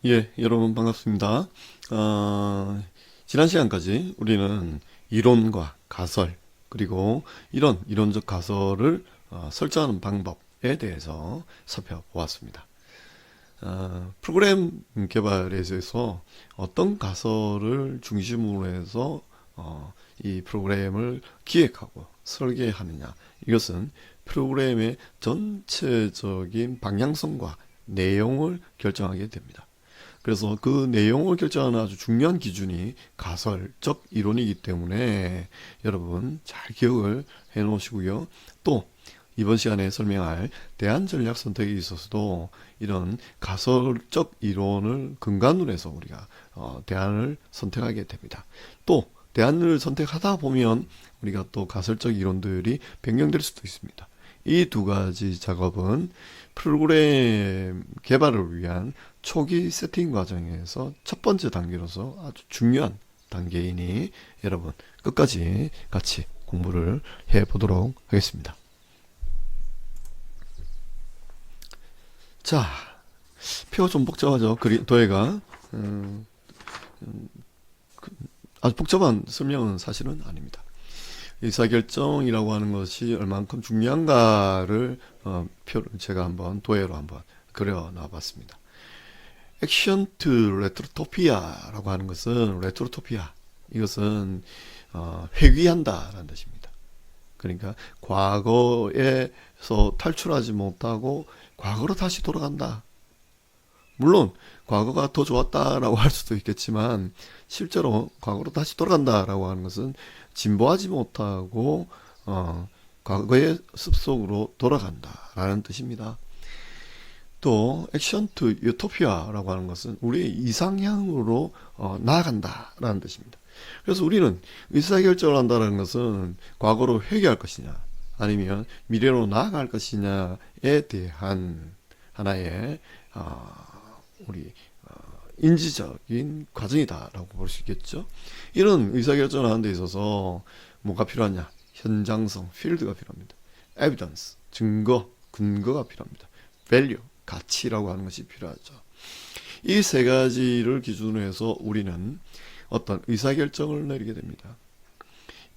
예, 여러분 반갑습니다. 지난 시간까지 우리는 이론과 가설, 그리고 이런 이론적 가설을 설정하는 방법에 대해서 살펴보았습니다. 프로그램 개발에 있어서 어떤 가설을 중심으로 해서 이 프로그램을 기획하고 설계하느냐, 이것은 프로그램의 전체적인 방향성과 내용을 결정하게 됩니다. 그래서 그 내용을 결정하는 아주 중요한 기준이 가설적 이론이기 때문에 여러분 잘 기억을 해 놓으시고요. 또 이번 시간에 설명할 대안 전략 선택에 있어서도 이런 가설적 이론을 근간으로 해서 우리가 대안을 선택하게 됩니다. 또 대안을 선택하다 보면 우리가 또 가설적 이론들이 변경될 수도 있습니다. 이 두 가지 작업은 프로그램 개발을 위한 초기 세팅 과정에서 첫 번째 단계로서 아주 중요한 단계이니 여러분 끝까지 같이 공부를 해 보도록 하겠습니다. 자, 표가 좀 복잡하죠. 도해가 아주 복잡한 설명은 사실은 아닙니다. 의사결정이라고 하는 것이 얼만큼 중요한가를 제가 한번 도해로 한번 그려놔 봤습니다. 액션트 레트로토피아라고 하는 것은 이것은 회귀한다라는 뜻입니다. 그러니까 과거에서 탈출하지 못하고 과거로 다시 돌아간다. 물론 과거가 더 좋았다라고 할 수도 있겠지만 실제로 과거로 다시 돌아간다라고 하는 것은 진보하지 못하고 과거의 습속으로 돌아간다라는 뜻입니다. 또 액션 투 유토피아라고 하는 것은 우리의 이상향으로 나아간다라는 뜻입니다. 그래서 우리는 의사결정을 한다는 것은 과거로 회귀할 것이냐 아니면 미래로 나아갈 것이냐에 대한 하나의 우리 인지적인 과정이다라고 볼 수 있겠죠. 이런 의사결정을 하는 데 있어서 뭐가 필요하냐? 현장성, 필드가 필요합니다. 에비던스, 증거, 근거가 필요합니다. 밸류, 가치라고 하는 것이 필요하죠. 이 세 가지를 기준으로 해서 우리는 어떤 의사결정을 내리게 됩니다.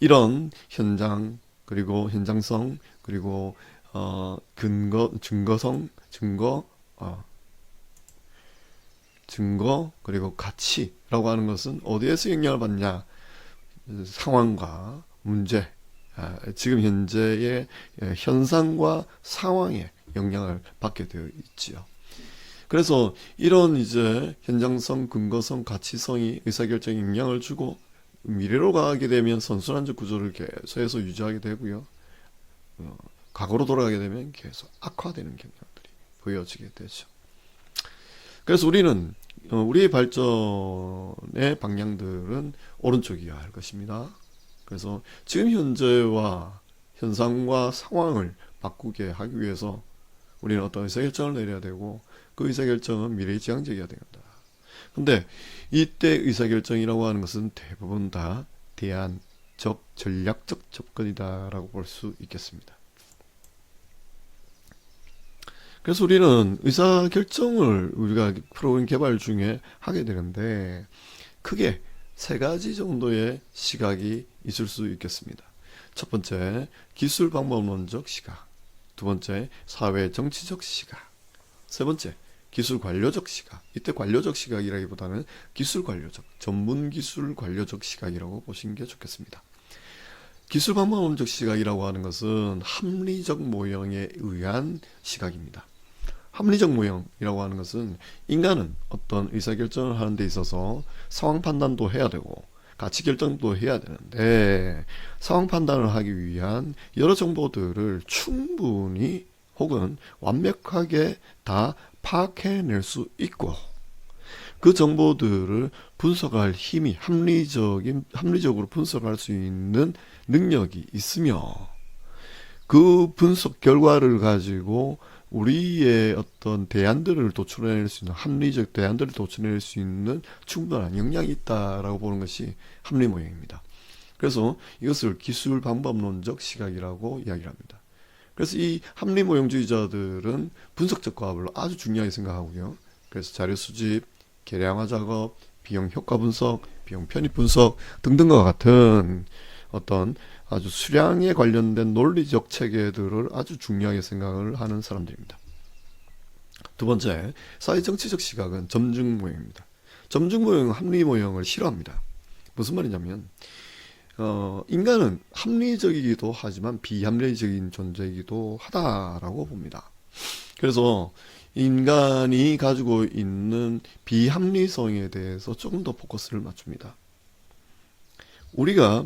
이런 현장, 그리고 현장성, 그리고 증거, 그리고 가치라고 하는 것은 어디에서 영향을 받냐? 상황과 문제, 지금 현재의 현상과 상황에 영향을 받게 되어 있지요. 그래서 이런 이제 현장성, 근거성, 가치성이 의사결정에 영향을 주고 미래로 가게 되면 선순환적 구조를 계속해서 유지하게 되고요. 과거로 돌아가게 되면 계속 악화되는 경향들이 보여지게 되죠. 그래서 우리는 우리의 발전의 방향들은 오른쪽이어야 할 것입니다. 그래서 지금 현재와 현상과 상황을 바꾸게 하기 위해서 우리는 어떤 의사결정을 내려야 되고 그 의사결정은 미래지향적이어야 된다. 근데 이때 의사결정이라고 하는 것은 대부분 다 대안적, 전략적 접근이다라고 볼 수 있겠습니다. 그래서 우리는 의사결정을 우리가 프로그램 개발 중에 하게 되는데 크게 세 가지 정도의 시각이 있을 수 있겠습니다. 첫 번째, 기술 방법론적 시각. 두 번째, 사회 정치적 시각. 세 번째, 기술 관료적 시각. 이때 관료적 시각이라기보다는 기술 관료적, 전문 기술 관료적 시각이라고 보시는 게 좋겠습니다. 기술 방법론적 시각이라고 하는 것은 합리적 모형에 의한 시각입니다. 합리적 모형이라고 하는 것은 인간은 어떤 의사결정을 하는 데 있어서 상황 판단도 해야 되고 가치 결정도 해야 되는데 상황 판단을 하기 위한 여러 정보들을 충분히 혹은 완벽하게 다 파악해낼 수 있고 그 정보들을 분석할 힘이 합리적으로 분석할 수 있는 능력이 있으며 그 분석 결과를 가지고 우리의 어떤 대안들을 도출해낼 수 있는 합리적 대안들을 도출해낼 수 있는 충분한 역량이 있다라고 보는 것이 합리 모형입니다. 그래서 이것을 기술 방법론적 시각이라고 이야기를 합니다. 그래서 이 합리 모형주의자들은 분석적 과학을 아주 중요하게 생각하고요. 그래서 자료 수집, 계량화 작업, 비용 효과 분석, 비용 편입 분석 등등과 같은 어떤 아주 수량에 관련된 논리적 체계들을 아주 중요하게 생각을 하는 사람들입니다. 두 번째, 사회정치적 시각은 점증모형입니다. 점증모형은 합리모형을 싫어합니다. 무슨 말이냐면 인간은 합리적이기도 하지만 비합리적인 존재이기도 하다라고 봅니다. 그래서 인간이 가지고 있는 비합리성에 대해서 조금 더 포커스를 맞춥니다. 우리가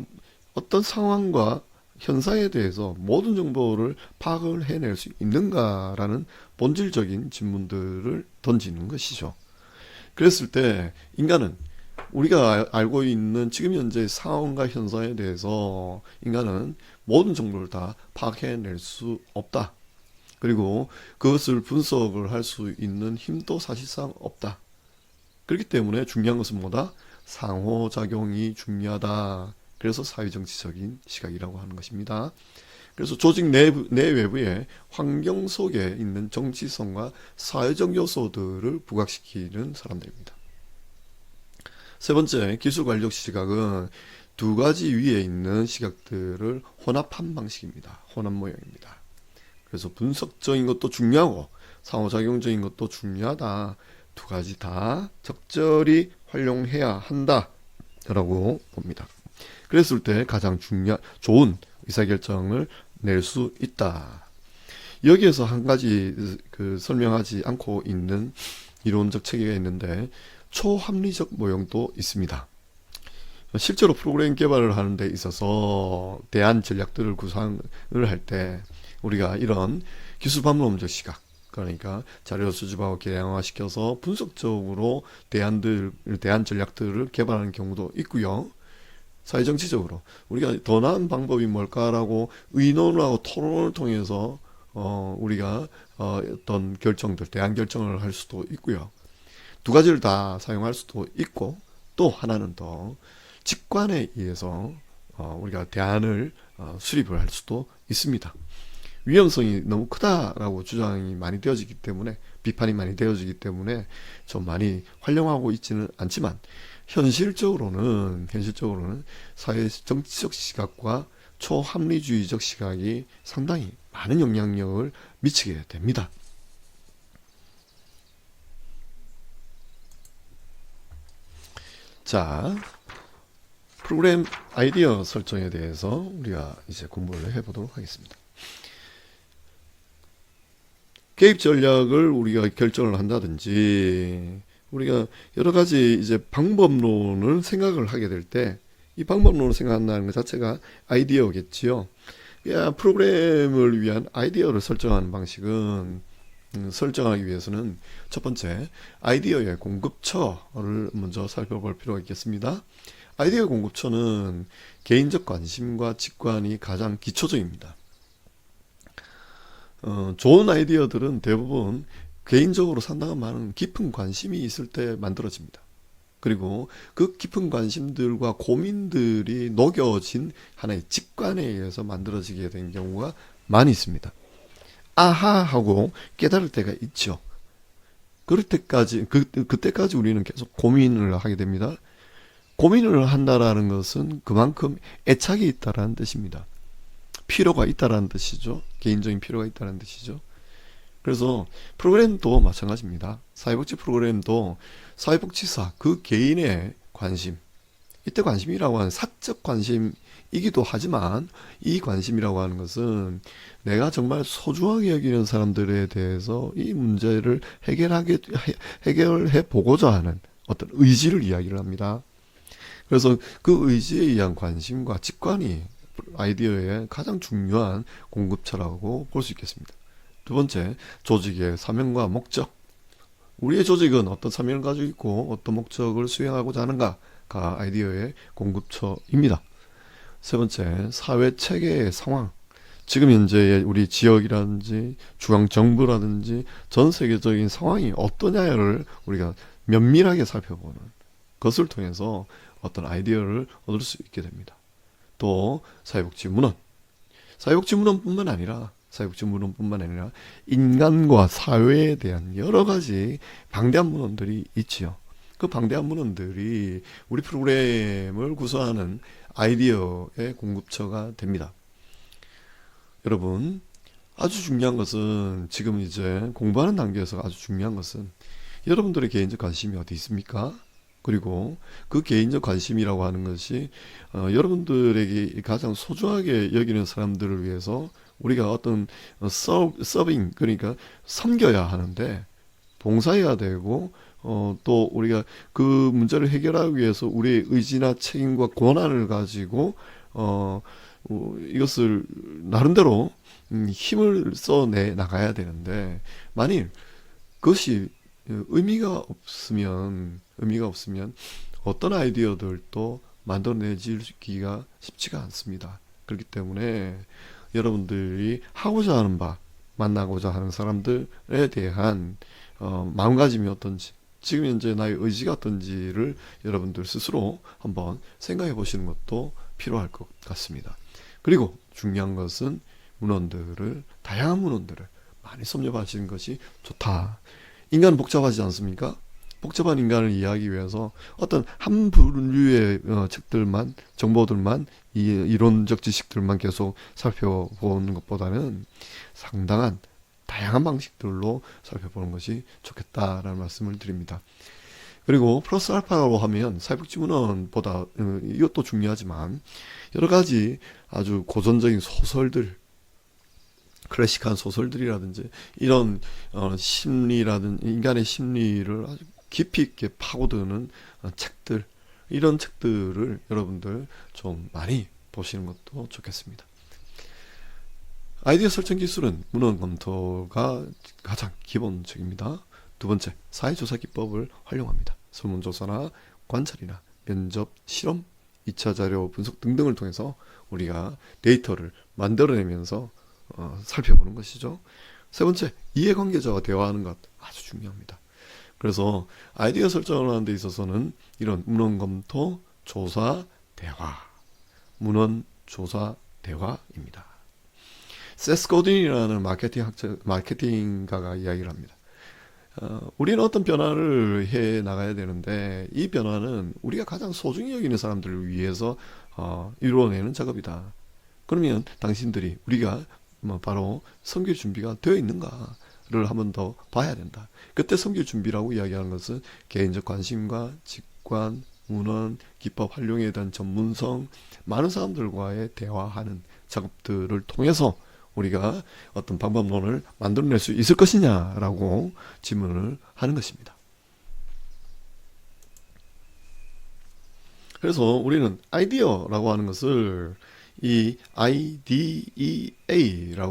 어떤 상황과 현상에 대해서 모든 정보를 파악을 해낼 수 있는가라는 본질적인 질문들을 던지는 것이죠. 그랬을 때 인간은 우리가 알고 있는 지금 현재의 상황과 현상에 대해서 인간은 모든 정보를 다 파악해낼 수 없다. 그리고 그것을 분석을 할 수 있는 힘도 사실상 없다. 그렇기 때문에 중요한 것은 뭐다? 상호작용이 중요하다. 그래서 사회정치적인 시각이라고 하는 것입니다. 그래서 조직 내외부의 환경 속에 있는 정치성과 사회적 요소들을 부각시키는 사람들입니다. 세 번째, 기술관리적 시각은 두 가지 위에 있는 시각들을 혼합한 방식입니다. 혼합모형입니다. 그래서 분석적인 것도 중요하고 상호작용적인 것도 중요하다. 두 가지 다 적절히 활용해야 한다 라고 봅니다. 그랬을 때 가장 좋은 의사결정을 낼 수 있다. 여기에서 한 가지 설명하지 않고 있는 이론적 체계가 있는데 초합리적 모형도 있습니다. 실제로 프로그램 개발을 하는 데 있어서 대안 전략들을 구상을 할 때 우리가 이런 기술 반복론적 시각, 그러니까 자료 수집하고 계량화시켜서 분석적으로 대안 전략들을 개발하는 경우도 있고요. 사회정치적으로 우리가 더 나은 방법이 뭘까라고 의논하고 토론을 통해서 우리가 어떤 결정들, 대안 결정을 할 수도 있고요. 두 가지를 다 사용할 수도 있고 또 하나는 더 직관에 의해서 우리가 대안을 수립을 할 수도 있습니다. 위험성이 너무 크다라고 주장이 많이 되어지기 때문에 비판이 많이 되어지기 때문에 좀 많이 활용하고 있지는 않지만 현실적으로는 사회 정치적 시각과 초합리주의적 시각이 상당히 많은 영향력을 미치게 됩니다. 자, 프로그램 아이디어 설정에 대해서 우리가 이제 공부를 해보도록 하겠습니다. 개입 전략을 우리가 결정을 한다든지 우리가 여러 가지 이제 방법론을 생각을 하게 될 때 이 방법론을 생각한다는 것 자체가 아이디어겠지요. 프로그램을 위한 아이디어를 설정하는 방식은 설정하기 위해서는 첫 번째 아이디어의 공급처를 먼저 살펴볼 필요가 있겠습니다. 아이디어 공급처는 개인적 관심과 직관이 가장 기초적입니다. 좋은 아이디어들은 대부분 개인적으로 상당한 많은 깊은 관심이 있을 때 만들어집니다. 그리고 그 깊은 관심들과 고민들이 녹여진 하나의 직관에 의해서 만들어지게 된 경우가 많이 있습니다. 아하 하고 깨달을 때가 있죠. 그럴 때까지 그때까지 우리는 계속 고민을 하게 됩니다. 고민을 한다라는 것은 그만큼 애착이 있다라는 뜻입니다. 필요가 있다라는 뜻이죠. 개인적인 필요가 있다는 뜻이죠. 그래서 프로그램도 마찬가지입니다. 사회복지 프로그램도 사회복지사 그 개인의 관심, 이때 관심이라고 하는 사적 관심이기도 하지만 이 관심이라고 하는 것은 내가 정말 소중하게 여기는 사람들에 대해서 이 문제를 해결해 보고자 하는 어떤 의지를 이야기를 합니다. 그래서 그 의지에 의한 관심과 직관이 아이디어의 가장 중요한 공급처라고 볼 수 있겠습니다. 두 번째, 조직의 사명과 목적. 우리의 조직은 어떤 사명을 가지고 있고 어떤 목적을 수행하고자 하는가가 아이디어의 공급처입니다. 세 번째, 사회 체계의 상황. 지금 현재의 우리 지역이라든지 중앙정부라든지 전 세계적인 상황이 어떠냐를 우리가 면밀하게 살펴보는 것을 통해서 어떤 아이디어를 얻을 수 있게 됩니다. 또 사회복지 문헌. 사회복지 문헌뿐만 아니라 인간과 사회에 대한 여러 가지 방대한 문헌들이 있지요. 그 방대한 문헌들이 우리 프로그램을 구성하는 아이디어의 공급처가 됩니다. 여러분, 아주 중요한 것은 지금 이제 공부하는 단계에서 아주 중요한 것은 여러분들의 개인적 관심이 어디 있습니까? 그리고 그 개인적 관심이라고 하는 것이 여러분들에게 가장 소중하게 여기는 사람들을 위해서 우리가 어떤 서빙 그러니까 섬겨야 하는데 봉사해야 되고 또 우리가 그 문제를 해결하기 위해서 우리의 의지나 책임과 권한을 가지고 이것을 나름대로 힘을 써내 나가야 되는데 만일 그것이 의미가 없으면 어떤 아이디어들도 만들어내기가 쉽지가 않습니다. 그렇기 때문에 여러분들이 하고자 하는 바, 만나고자 하는 사람들에 대한 마음가짐이 어떤지, 지금 현재 나의 의지가 어떤지를 여러분들 스스로 한번 생각해 보시는 것도 필요할 것 같습니다. 그리고 중요한 것은 다양한 문헌들을 많이 섭렵하시는 것이 좋다. 인간은 복잡하지 않습니까? 복잡한 인간을 이해하기 위해서 어떤 한 분류의 책들만, 정보들만, 이론적 지식들만 계속 살펴보는 것보다는 상당한 다양한 방식들로 살펴보는 것이 좋겠다라는 말씀을 드립니다. 그리고 플러스 알파로 하면 사회복지문헌보다 이것도 중요하지만 여러 가지 아주 고전적인 소설들, 클래식한 소설들이라든지 이런 심리라든지 인간의 심리를 아주 깊이 있게 파고드는 책들, 이런 책들을 여러분들 좀 많이 보시는 것도 좋겠습니다. 아이디어 설정 기술은 문헌 검토가 가장 기본적입니다. 두 번째, 사회조사 기법을 활용합니다. 설문조사나 관찰이나 면접, 실험, 2차 자료 분석 등등을 통해서 우리가 데이터를 만들어내면서 살펴보는 것이죠. 세 번째, 이해관계자와 대화하는 것 아주 중요합니다. 그래서 아이디어 설정을 하는 데 있어서는 이런 문헌 검토, 조사, 대화, 문헌, 조사, 대화입니다. 세스 고딘이라는 마케팅가가 이야기를 합니다. 우리는 어떤 변화를 해 나가야 되는데 이 변화는 우리가 가장 소중히 여기는 사람들을 위해서 이루어내는 작업이다. 그러면 당신들이 우리가 바로 섬길 준비가 되어 있는가를 한번 더 봐야 된다. 그때 섬길 준비라고 이야기하는 것은 개인적 관심과 직관, 문헌, 기법 활용에 대한 전문성, 많은 사람들과의 대화하는 작업들을 통해서 우리가 어떤 방법론을 만들어낼 수 있을 것이냐라고 질문을 하는 것입니다. 그래서 우리는 아이디어라고 하는 것을 이 IDEA라고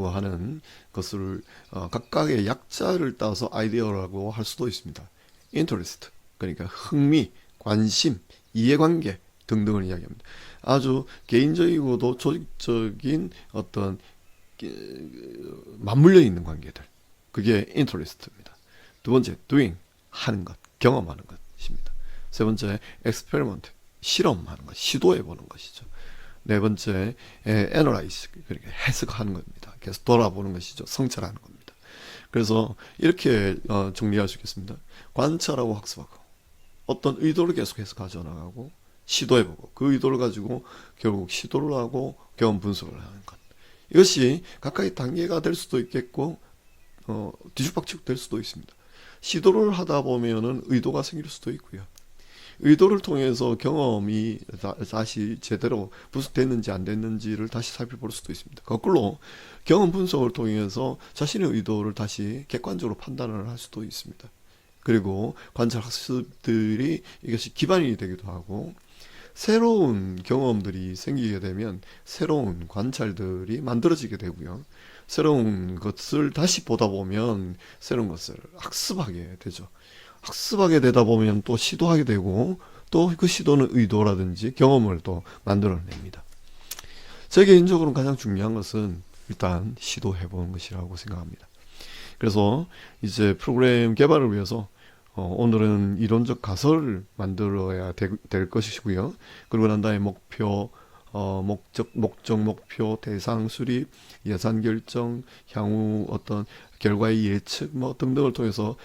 하는 것을 각각의 약자를 따서 아이디어라고 할 수도 있습니다. interest, 그러니까 흥미, 관심, 이해관계 등등을 이야기합니다. 아주 개인적이고도 조직적인 어떤 맞물려 있는 관계들, 그게 interest입니다. 두 번째, doing, 하는 것, 경험하는 것입니다. 세 번째, experiment, 실험하는 것, 시도해보는 것이죠. 네 번째, analyze, 그러니까 해석하는 겁니다. 계속 돌아보는 것이죠. 성찰하는 겁니다. 그래서 이렇게 정리할 수 있겠습니다. 관찰하고 학습하고 어떤 의도를 계속해서 가져나가고 시도해보고 그 의도를 가지고 결국 시도를 하고 경험 분석을 하는 것. 이것이 각각의 단계가 될 수도 있겠고 뒤죽박죽 될 수도 있습니다. 시도를 하다 보면은 의도가 생길 수도 있고요. 의도를 통해서 경험이 다시 제대로 분석됐는지 안 됐는지를 다시 살펴볼 수도 있습니다. 거꾸로 경험 분석을 통해서 자신의 의도를 다시 객관적으로 판단을 할 수도 있습니다. 그리고 관찰 학습들이 이것이 기반이 되기도 하고 새로운 경험들이 생기게 되면 새로운 관찰들이 만들어지게 되고요. 새로운 것을 다시 보다 보면 새로운 것을 학습하게 되죠. 학습하게 되다 보면 또 시도하게 되고 또 그 시도는 의도라든지 경험을 또 만들어냅니다. 제 개인적으로는 가장 중요한 것은 일단 시도해보는 것이라고 생각합니다. 그래서 이제 프로그램 개발을 위해서 오늘은 이론적 가설을 만들어야 될 것이고요. 그리고 난 다음에 목표, 목표, 대상 수립, 예산 결정, 향후 어떤 결과의 예측 등등을 통해서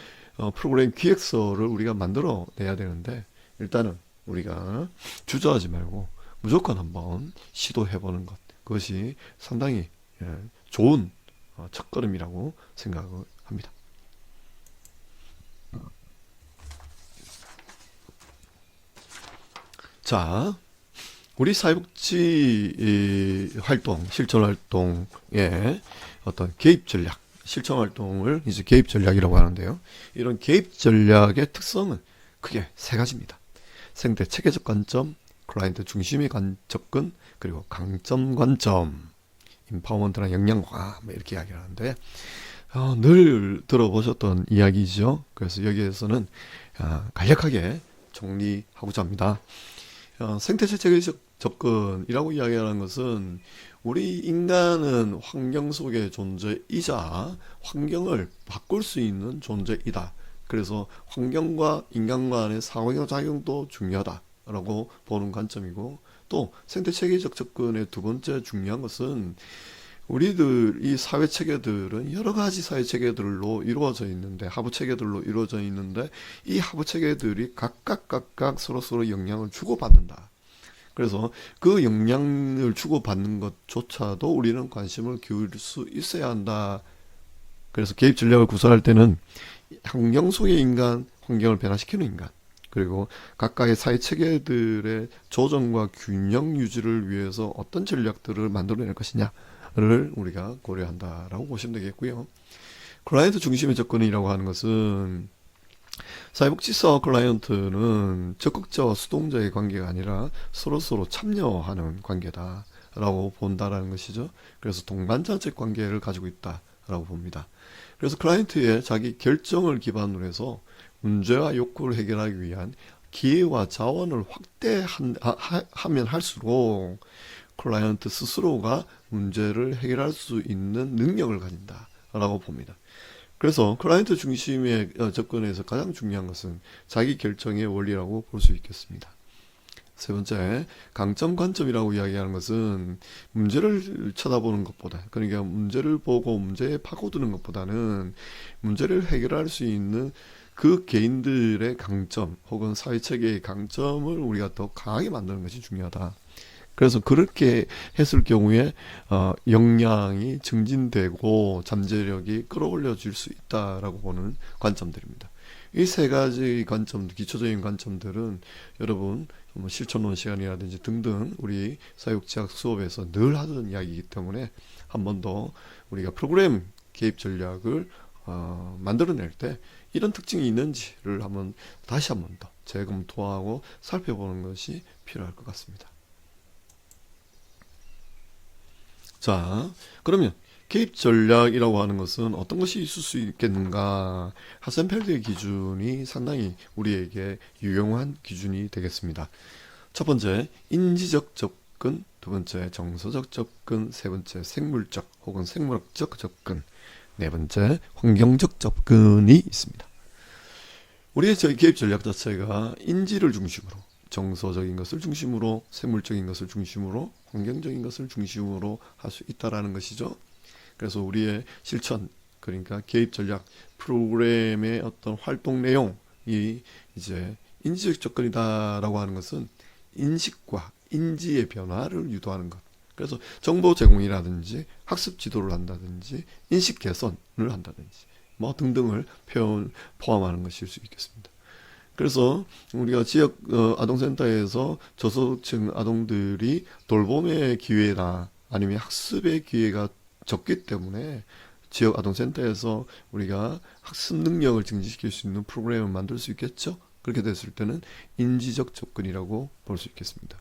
프로그램 기획서를 우리가 만들어 내야 되는데, 일단은 우리가 주저하지 말고 무조건 한번 시도해 보는 것, 그것이 상당히 좋은 첫걸음이라고 생각을 합니다. 자, 우리 사회복지 활동, 실천 활동의 어떤 개입 전략, 실천 활동을 이제 개입 전략이라고 하는데요. 이런 개입 전략의 특성은 크게 세 가지입니다. 생태 체계적 관점, 클라이언트 중심의 접근, 그리고 강점 관점, 임파워먼트나 역량화, 뭐 이렇게 이야기하는데, 늘 들어보셨던 이야기죠. 그래서 여기에서는 간략하게 정리하고자 합니다. 생태체 체계적 접근이라고 이야기하는 것은, 우리 인간은 환경 속의 존재이자 환경을 바꿀 수 있는 존재이다. 그래서 환경과 인간 간의 상호작용도 중요하다라고 보는 관점이고, 또 생태 체계적 접근의 두 번째 중요한 것은, 우리들 이 사회 체계들은 여러 가지 사회 체계들로 이루어져 있는데, 하부 체계들로 이루어져 있는데, 이 하부 체계들이 각각 서로 영향을 주고받는다. 그래서 그 영향을 주고받는 것조차도 우리는 관심을 기울일 수 있어야 한다. 그래서 개입 전략을 구사할 때는 환경 속의 인간, 환경을 변화시키는 인간, 그리고 각각의 사회 체계들의 조정과 균형 유지를 위해서 어떤 전략들을 만들어낼 것이냐를 우리가 고려한다라고 보시면 되겠고요. 클라이언트 중심의 접근이라고 하는 것은, 사회복지사 클라이언트는 적극자와 수동자의 관계가 아니라 서로 참여하는 관계다라고 본다라는 것이죠. 그래서 동반자적 관계를 가지고 있다라고 봅니다. 그래서 클라이언트의 자기 결정을 기반으로 해서 문제와 욕구를 해결하기 위한 기회와 자원을 확대하면 할수록 클라이언트 스스로가 문제를 해결할 수 있는 능력을 가진다라고 봅니다. 그래서 클라이언트 중심의 접근에서 가장 중요한 것은 자기 결정의 원리라고 볼 수 있겠습니다. 세 번째, 강점 관점이라고 이야기하는 것은, 문제를 쳐다보는 것보다, 그러니까 문제를 보고 문제에 파고드는 것보다는 문제를 해결할 수 있는 그 개인들의 강점 혹은 사회체계의 강점을 우리가 더 강하게 만드는 것이 중요하다. 그래서 그렇게 했을 경우에 역량이 증진되고 잠재력이 끌어올려질 수 있다라고 보는 관점들입니다. 이 세 가지 관점, 기초적인 관점들은 여러분 실천론 시간이라든지 등등 우리 사회복지학 수업에서 늘 하던 이야기이기 때문에, 한 번 더 우리가 프로그램 개입 전략을 만들어낼 때 이런 특징이 있는지를 다시 한 번 더 재검토하고 살펴보는 것이 필요할 것 같습니다. 자, 그러면 개입 전략이라고 하는 것은 어떤 것이 있을 수 있겠는가? 하센펠드의 기준이 상당히 우리에게 유용한 기준이 되겠습니다. 첫 번째, 인지적 접근, 두 번째, 정서적 접근, 세 번째, 생물적 혹은 생물학적 접근, 네 번째, 환경적 접근이 있습니다. 우리의 개입 전략 자체가 인지를 중심으로, 정서적인 것을 중심으로, 생물적인 것을 중심으로, 환경적인 것을 중심으로 할 수 있다라는 것이죠. 그래서 우리의 실천, 그러니까 개입 전략 프로그램의 어떤 활동 내용이 이제 인지적 접근이다라고 하는 것은 인식과 인지의 변화를 유도하는 것. 그래서 정보 제공이라든지 학습 지도를 한다든지 인식 개선을 한다든지 뭐 등등을 포함하는 것일 수 있겠습니다. 그래서 우리가 지역 아동센터에서 저소득층 아동들이 돌봄의 기회나 아니면 학습의 기회가 적기 때문에 지역 아동센터에서 우리가 학습 능력을 증진시킬 수 있는 프로그램을 만들 수 있겠죠. 그렇게 됐을 때는 인지적 접근이라고 볼 수 있겠습니다.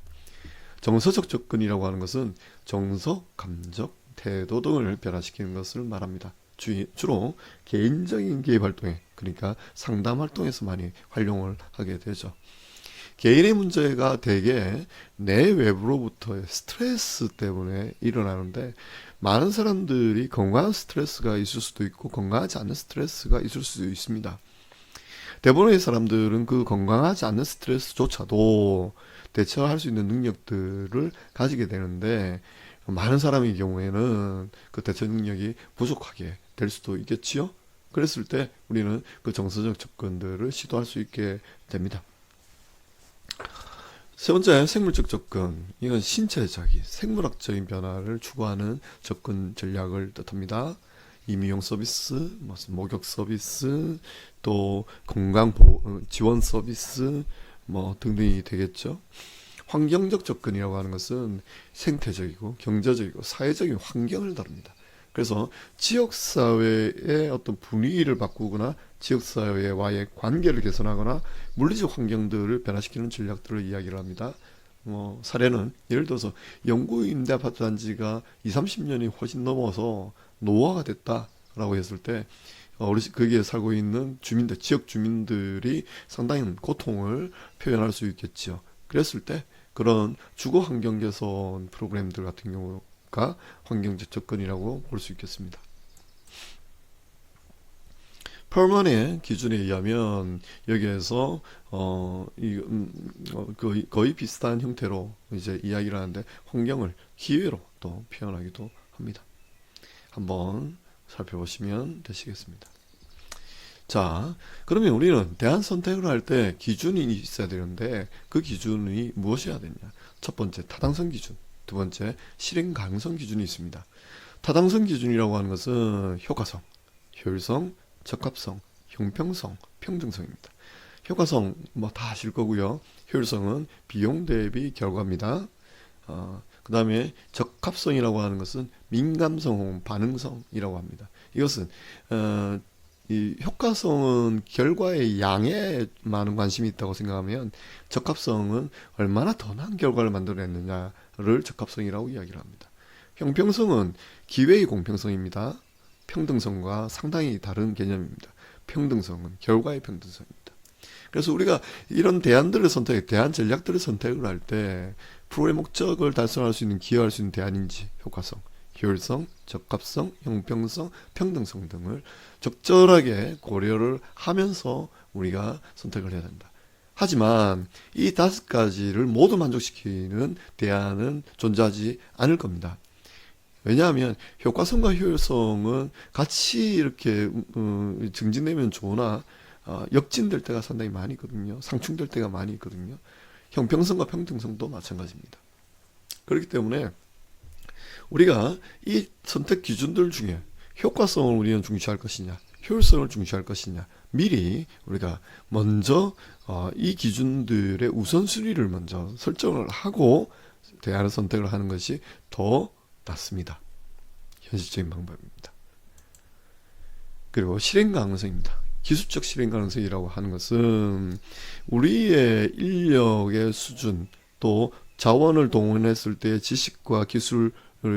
정서적 접근이라고 하는 것은 정서, 감정, 태도 등을 변화시키는 것을 말합니다. 주로 개인적인 개입 활동에, 그러니까 상담 활동에서 많이 활용을 하게 되죠. 개인의 문제가 대개 내외부로부터의 스트레스 때문에 일어나는데, 많은 사람들이 건강한 스트레스가 있을 수도 있고 건강하지 않은 스트레스가 있을 수도 있습니다. 대부분의 사람들은 그 건강하지 않은 스트레스조차도 대처할 수 있는 능력들을 가지게 되는데, 많은 사람의 경우에는 그 대처 능력이 부족하게 될 수도 있겠지요. 그랬을 때 우리는 그 정서적 접근들을 시도할 수 있게 됩니다. 세 번째, 생물적 접근. 이건 신체적인, 생물학적인 변화를 추구하는 접근 전략을 뜻합니다. 임의용 서비스, 무슨 목욕 서비스, 또 건강 지원 서비스, 뭐 등등이 되겠죠. 환경적 접근이라고 하는 것은 생태적이고 경제적이고 사회적인 환경을 다룹니다. 그래서 지역사회의 어떤 분위기를 바꾸거나 지역사회와의 관계를 개선하거나 물리적 환경들을 변화시키는 전략들을 이야기를 합니다. 사례는 예를 들어서 영구 임대 아파트 단지가 20, 30년이 훨씬 넘어서 노후화가 됐다라고 했을 때 거기에 살고 있는 주민들, 지역 주민들이 상당히 고통을 표현할 수 있겠죠. 그랬을 때 그런 주거 환경 개선 프로그램들 같은 경우가 환경적 접근이라고 볼 수 있겠습니다. 펄먼의 기준에 의하면 여기에서 거의 비슷한 형태로 이제 이야기를 하는데 환경을 기회로 또 표현하기도 합니다. 한번 살펴보시면 되시겠습니다. 자, 그러면 우리는 대안 선택을 할 때 기준이 있어야 되는데 그 기준이 무엇이어야 되냐? 첫 번째, 타당성 기준. 두 번째, 실행 가능성 기준이 있습니다. 타당성 기준이라고 하는 것은 효과성, 효율성, 적합성, 형평성, 평등성입니다. 효과성 뭐 다 아실 거고요. 효율성은 비용 대비 결과입니다. 그 다음에 적합성이라고 하는 것은 민감성, 반응성이라고 합니다. 이것은 이 효과성은 결과의 양에 많은 관심이 있다고 생각하면 적합성은 얼마나 더 나은 결과를 만들어냈느냐를 적합성이라고 이야기를 합니다. 형평성은 기회의 공평성입니다. 평등성과 상당히 다른 개념입니다. 평등성은 결과의 평등성입니다. 그래서 우리가 이런 대안 전략들을 선택을 할 때 프로의 목적을 달성할 수 있는, 기여할 수 있는 대안인지 효과성, 효율성, 적합성, 형평성, 평등성 등을 적절하게 고려를 하면서 우리가 선택을 해야 된다. 하지만 이 5가지를 모두 만족시키는 대안은 존재하지 않을 겁니다. 왜냐하면 효과성과 효율성은 같이 이렇게 증진되면 좋으나 역진될 때가 상당히 많이 있거든요. 상충될 때가 많이 있거든요. 형평성과 평등성도 마찬가지입니다. 그렇기 때문에 우리가 이 선택 기준들 중에 효과성을 우리는 중시할 것이냐, 효율성을 중시할 것이냐, 미리 우리가 먼저 이 기준들의 우선순위를 먼저 설정을 하고 대안을 선택을 하는 것이 더 낫습니다. 현실적인 방법입니다. 그리고 실행 가능성입니다. 기술적 실행 가능성이라고 하는 것은 우리의 인력의 수준, 또 자원을 동원했을 때 지식과 기술을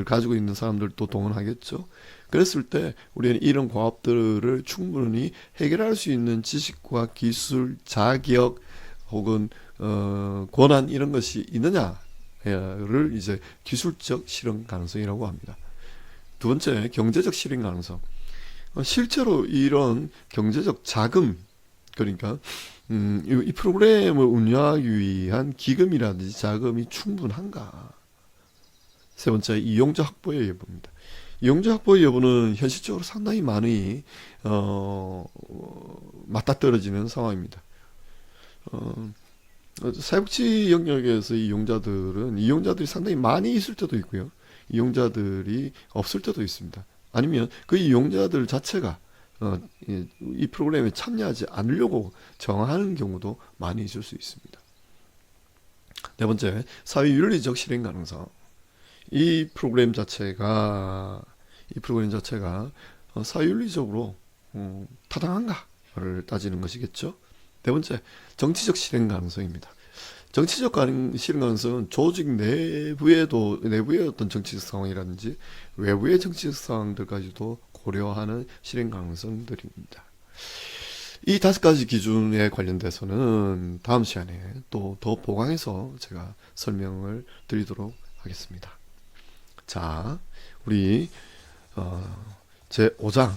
가지고 있는 사람들도 동원하겠죠. 그랬을 때 우리는 이런 과업들을 충분히 해결할 수 있는 지식과 기술, 자격 혹은 권한 이런 것이 있느냐를 이제 기술적 실행 가능성이라고 합니다. 두 번째, 경제적 실행 가능성. 실제로 이런 경제적 자금, 그러니까 이 프로그램을 운영하기 위한 기금이라든지 자금이 충분한가. 세 번째, 이용자 확보의 여부입니다. 이용자 확보의 여부는 현실적으로 상당히 많이 맞닥뜨려지는 상황입니다. 사회복지 영역에서 이용자들이 상당히 많이 있을 때도 있고요. 이용자들이 없을 때도 있습니다. 아니면 그 이용자들 자체가 이 프로그램에 참여하지 않으려고 정하는 경우도 많이 있을 수 있습니다. 네 번째, 사회윤리적 실행 가능성. 이 프로그램 자체가 사회윤리적으로 타당한가를 따지는 것이겠죠. 네 번째, 정치적 실행 가능성입니다. 정치적 실행 가능성은 조직 내부의 어떤 정치적 상황이라든지 외부의 정치적 상황들까지도 고려하는 실행 가능성들입니다. 이 5가지 기준에 관련돼서는 다음 시간에 또 더 보강해서 제가 설명을 드리도록 하겠습니다. 자, 우리 제5장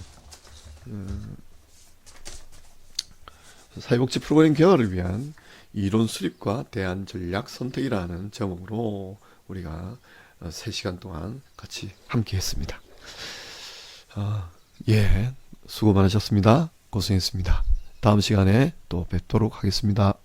사회복지 프로그램 개발을 위한 이론 수립과 대안 전략 선택이라는 제목으로 우리가 3시간 동안 같이 함께 했습니다. 수고 많으셨습니다. 고생했습니다. 다음 시간에 또 뵙도록 하겠습니다.